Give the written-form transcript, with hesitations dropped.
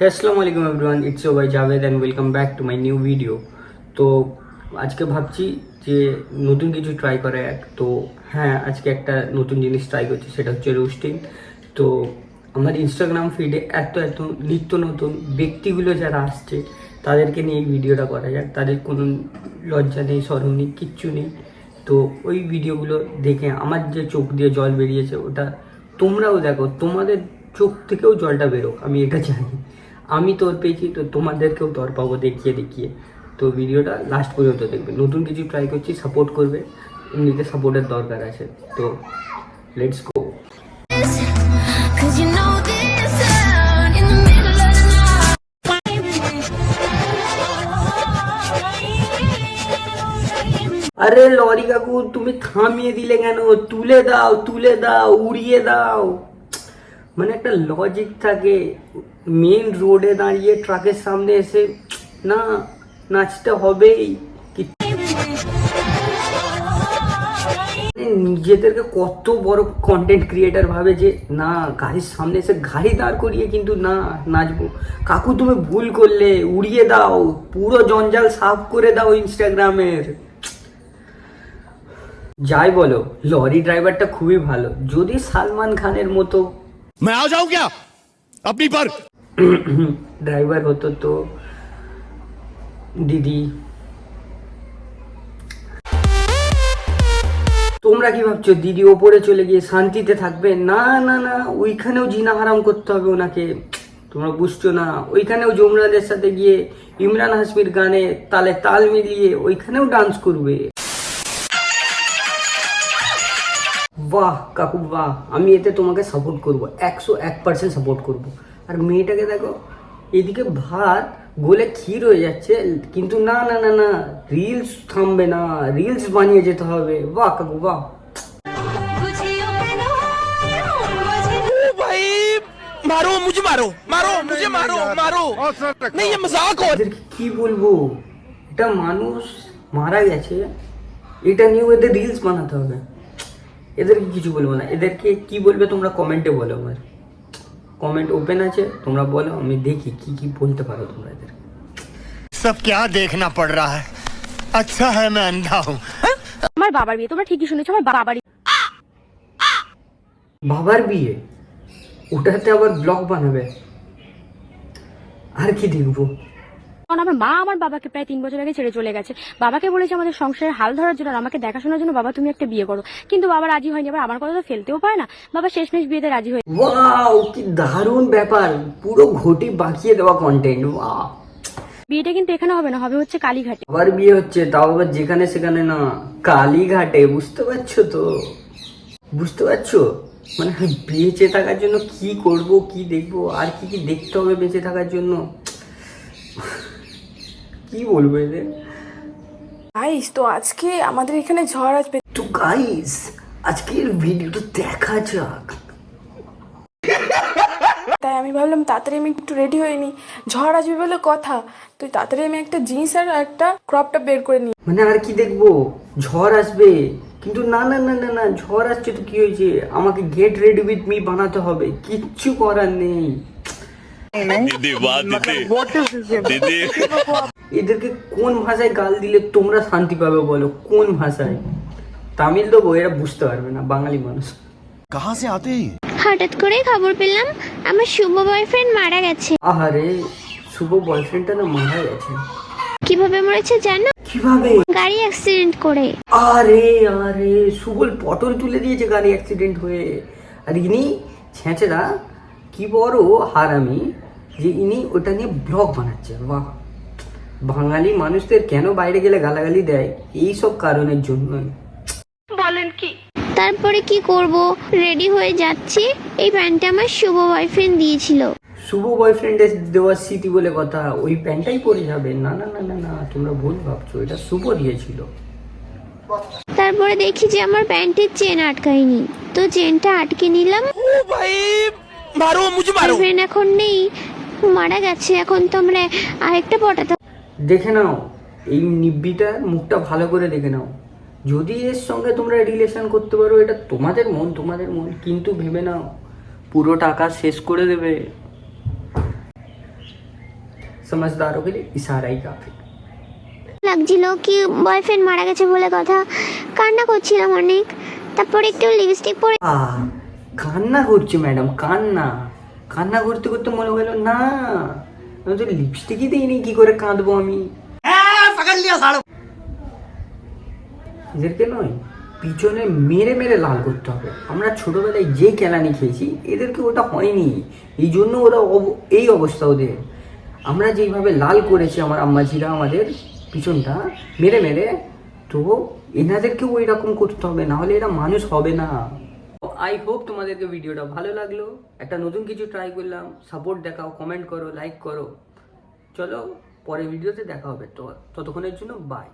আসসালামু আলাইকুম everyone, it's your ভাই Javed and welcome back to my new video. তো আজকে ভাবছি যে নতুন কিছু ট্রাই করা এক। তো হ্যাঁ, আজকে একটা নতুন জিনিস ট্রাই করছি, সেটা হচ্ছে রোস্টিং। তো আমার ইনস্টাগ্রাম ফিডে এত নিত্য নতুন ব্যক্তিগুলো যারা আসছে তাদেরকে নিয়ে এই ভিডিওটা করা যাক। তাদের কোনো লজ্জা নেই, শরম নেই, কিচ্ছু নেই। তো ওই ভিডিওগুলো দেখে আমার যে চোখ দিয়ে জল বেরিয়েছে ওটা তোমরাও দেখো, তোমাদের চোখ থেকেও জলটা বেরোক, আমি এটা চাই। আমি তোর পেয়েছি তো তোমাদেরকেও তোর পাবো দেখিয়ে দেখিয়ে। তো ভিডিওটা লাস্ট পর্যন্ত দেখবে। নতুন কিছু ট্রাই করছি, সাপোর্ট করবে, এমনিতে সাপোর্টের দরকার আছে। তো লেটস গো। আরে লরি কাকু, তুমি থামিয়ে দিলে কেন? তুলে দাও, তুলে দাও, উড়িয়ে দাও। মানে একটা লজিক থাকে, মেন রোডে দাঁড়িয়ে ট্রাকের সামনে এসে না নাচতে হবেই। নিজেদেরকে কত বড় কন্টেন্ট ক্রিয়েটার ভাবে যে না, গাড়ির সামনে এসে গাড়ি দাঁড় করিয়ে কিন্তু না নাচবো। কাকু তুমি ভুল করলে, উড়িয়ে দাও, পুরো জঞ্জাল সাফ করে দাও ইনস্টাগ্রামের। যাই বলো, লরি ড্রাইভারটা খুবই ভালো। যদি সালমান খানের মতো मैं आ जाऊं क्या अपनी पर ড্রাইভার হতো তো দিদি। তোমরা কি ভাবছো দিদি ওপরে চলে গিয়ে শান্তিতে থাকবে? না না না, ওইখানেও জিনা হারাম করতে হবে ওনাকে। তোমরা বুঝছো না, ওইখানেও যমুনাদের সাথে গিয়ে ইমরান হাশমির গানে তালে তাল মিলিয়ে ওইখানেও ডান্স করবে। বাহ কাকু বাহ, আমি এতে তোমাকে সাপোর্ট করবো, 101% সাপোর্ট করবো। আর মেয়েটাকে দেখো, এদিকে ভাত গোলে ক্ষীর হয়ে যাচ্ছে, কিন্তু না না না না, রিলস থামবে না, রিলস বানিয়ে যেতে হবে। বাহ কাকু বাহ। भाई मारो मुझे, मारो मारो मुझे, मारो मारो नहीं, ये मजाक हो। এদেরকে কি বলবো, এটা মানুষ মারা গেছে, এটা নিয়েও এদের রিলস বানাতে হবে। এদেরকে কিছু বলবো না। এদেরকে কি বলবে তোমরা কমেন্টে বলো, আমার কমেন্ট ওপেন আছে, তোমরা বলো, আমি দেখি কি কি বলতে পারো তোমরা এদের। सब क्या देखना पड़ रहा है, अच्छा है मैं अंधा हूँ। আমার বাবার বিয়ে, তোমরা ঠিকই শুনেছো, আমার বাবারই। বাবার বিয়ে? ওটাতে আবার ব্লগ বানাবে? আর কি দেখবো? কারণ আমার মা আমার বাবাকে প্রায় 3 বছর আগে ছেড়ে চলে গেছে। বাবাকে বলেছে আমাদের সংসারের হাল ধরার জন্য আর আমাকে দেখাশোনার জন্য, বাবা তুমি একটা বিয়ে করো। কিন্তু বাবা রাজি হয়নি। আবার আমার কথা তো ফেলতেও পারে না। বাবা শেষমেশ বিয়েতে রাজি হয়ে। ওয়াও, কি দারুণ ব্যাপার, পুরো ঘটি বাঁকিয়ে দেওয়া কন্টেন্ট। ওয়াও। বিয়েটা কিন্তু এখানে হবে না, হবে হচ্ছে কালীঘাটে। আবার বিয়ে হচ্ছে, তাও আবার যেখানে সেখানে না, কালীঘাটে। বুঝতে পারছো তো? বুঝতে পারছো? মানে বেঁচে থাকার জন্য কি করব, কি দেখবো, আর কি কি দেখতে হবে বেঁচে থাকার জন্য, কি বলবো এদের। গাইস, তো আজকে আমাদের এখানে ঝড় আসবে। তো গাইস, আজকের ভিডিওটা দেখা যাক। তাই আমি ভাবলাম তাড়াতাড়ি আমি একটু রেডি হয়ে নিই, ঝড় আসবে বলে কথা। তো তাড়াতাড়ি আমি একটা জিন্স আর একটা ক্রপ টপ বের করে নিই। মানে আর কি দেখবো, ঝড় আসবে, কিন্তু না না না না না, ঝড় আসছে তো কি হয়েছে, আমাকে গেট রেডি উইথ মি বানাতে হবে, কিচ্ছু করার নেই। दीदी वाह दीदी दीदी এদেরকে কোন ভাষায় গাল দিলে তোমরা শান্তি পাবে বলো? কোন ভাষায়? তামিল দেবো, এরা বুঝতে পারবে না, বাঙালি মানুষ। कहाँ से आते हैं? হঠাৎ করে খবর পেলাম আমার শুভ বয়ফ্রেন্ড মারা গেছে। আহারে, শুভ বয়ফ্রেন্ডটা না মারা গেছে। কিভাবে মরেছে জানো? কিভাবে? গাড়ি অ্যাক্সিডেন্ট করে। আরে আরে, শুভল পটল তুলে দিয়েছে গাড়ি অ্যাক্সিডেন্ট হয়ে। আর ইনি ছেঁচেরা কি বড় হারামি যে ইনি ওটা নিয়ে ব্লগ বানাচ্ছে। বাহ, বাঙালি মানুষদের কেন বাইরে গেলে গালাগালি দেয়? এই সব কারণের জন্যই। তারপরে কি করব, রেডি হয়ে যাচ্ছি। এই প্যান্টটা আমার শুভ বয়ফ্রেন্ড দিয়েছিল। শুভ বয়ফ্রেন্ডের দেওয়ার স্মৃতি বলে কথা, ওই প্যান্টটাই পরে যাবে? না না না না না, তোমরা ভুল ভাবছো, এটা শুভ দিয়েছিল। তারপরে দেখি যে আমার প্যান্টের চেন আটকায়নি, তো চেনটা আটকে নিলাম। ओ भाई मारो मुझे, मारो। বয়ফ্রেন্ড এখন নেই, মারা গেছে। এখন তো আমরা আরেকটা পটাতে। দেখে নাও এই নিব্বিটার মুখটা ভালো করে দেখে নাও। যদি এর সঙ্গে তোমরা রিলেশন করতে পারো, এটা তোমাদের মন, তোমাদের মন, কিন্তু ভেবে নাও পুরো টাকা শেষ করে দেবে। समझदारों के लिए इशारा ही काफी। লাগছিল কি বয়ফ্রেন্ড মারা গেছে বলে কথা, কান্না করছিলাম অনেক। তারপর একটু লিপস্টিক পরে কান্না করছে ম্যাডাম, কান্না কান্না করতে করতে মনে হলো না আমি তো লিপস্টিকই দিইনি, কি করে কাঁদবো আমি। এদেরকে নয় পিছনে মেরে মেরে লাল করতে হবে। আমরা ছোটবেলায় যে কেলানি খেয়েছি এদেরকে ওটা হয়নি, এই জন্য ওরা এই অবস্থা ওদের। আমরা যেইভাবে লাল করেছি আমার আম্মাজিরা আমাদের পিছনটা মেরে মেরে, তো এনাদেরকেও ওই রকম করতে হবে, না হলে এরা মানুষ হবে না। আই হোপ তোমাদেরকে ভিডিওটা ভালো লাগলো, একটা নতুন কিছু ট্রাই করলাম। সাপোর্ট দেখাও, কমেন্ট করো, লাইক করো। চলো পরের ভিডিওতে দেখা হবে, তো ততক্ষণের জন্য বাই।